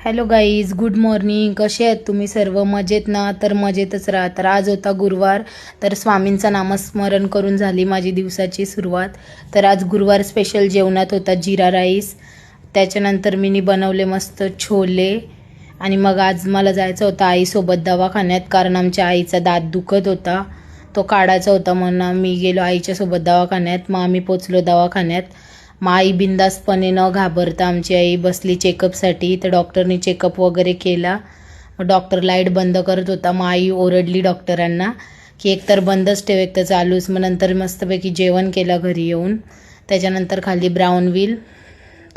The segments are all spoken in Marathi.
Hello guys, good morning. कसे आहेत तुम्ही सर्व? मजेत ना? तर मजेतच राहा. तर आज होता गुरुवार, तर स्वामींचं नामस्मरण करून झाली माझी दिवसाची सुरुवात. तर आज गुरुवार स्पेशल जेवणात होता जिरा राईस, त्याच्यानंतर मी बनवले मस्त छोले. आणि मग आज मला जायचं होतं आईसोबत दवाखान्यात, कारण आमच्या आईचा दात दुखत होता, तो काढायचा होता. म्हणून मी गेलो आईच्यासोबत दवाखान्यात. मग आम्ही पोचलो दवाखान्यात. मग आई बिंदास्तपणे न घाबरता आमची आई बसली चेकअपसाठी. तर डॉक्टरनी चेकअप वगैरे केला. डॉक्टर लाईट बंद करत होता. मग आई ओरडली डॉक्टरांना की एकतर बंदच ठेव, एक तर चालूच. मग नंतर मस्तपैकी जेवण केलं घरी येऊन. त्याच्यानंतर खाल्ली ब्राऊन व्हील.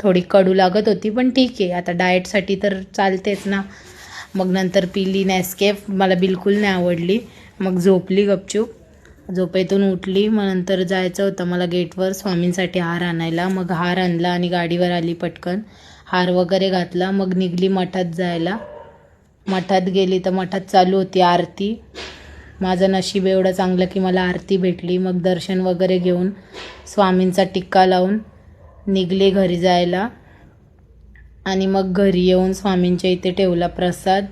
थोडी कडू लागत होती पण ठीक आहे, आता डाएटसाठी तर चालतेच ना. मग नंतर पिली नेस्केफ, मला बिलकुल नाही आवडली. मग झोपली गपचूप. झोपेतून उठली. मग नंतर जायचं होतं मला गेटवर स्वामींसाठी हार आणायला. मग हार आणला आणि गाडीवर आली पटकन. हार वगैरे घातला. मग निघली मठात जायला. मठात गेली तर मठात चालू होती आरती. माझं नशीब एवढं चांगलं की मला आरती भेटली. मग दर्शन वगैरे घेऊन स्वामींचा टिक्का लावून निघले घरी जायला. आणि मग घरी येऊन स्वामींच्या इथे ठेवला प्रसाद.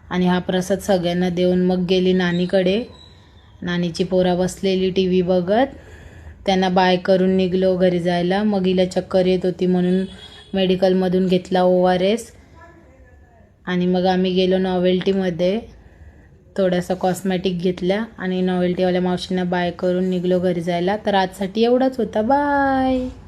आणि हा प्रसाद सगळ्यांना देऊन मग गेली नानीकडे. नानीची पोरा बसलेली टी व्ही बघत. त्यांना बाय करून निघलो घरी जायला. मग हिला चक्कर येत होती म्हणून मेडिकलमधून घेतला ORS. आणि मग आम्ही गेलो नॉवेल्टीमध्ये, थोडासा कॉस्मॅटिक घेतल्या आणि नॉवेल्टीवाल्या मावशींना बाय करून निघलो घरी जायला. तर आजसाठी एवढंच होता. बाय.